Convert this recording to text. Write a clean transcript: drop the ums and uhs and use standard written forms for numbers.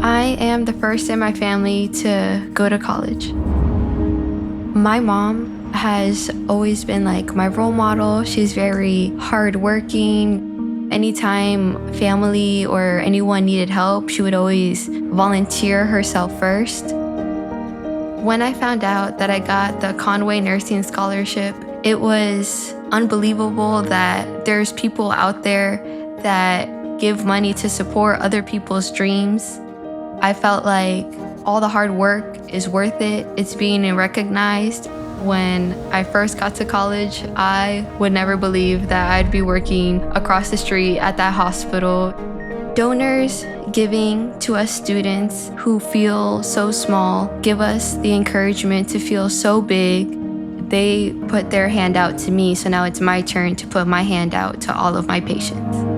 I am the first in my family to go to college. My mom has always been like my role model. She's very hardworking. Anytime family or anyone needed help, she would always volunteer herself first. When I found out that I got the Conway Nursing Scholarship, it was unbelievable that there's people out there that give money to support other people's dreams. I felt like all the hard work is worth it. It's being recognized. When I first got to college, I would never believe that I'd be working across the street at that hospital. Donors giving to us students who feel so small give us the encouragement to feel so big. They put their hand out to me, so now it's my turn to put my hand out to all of my patients.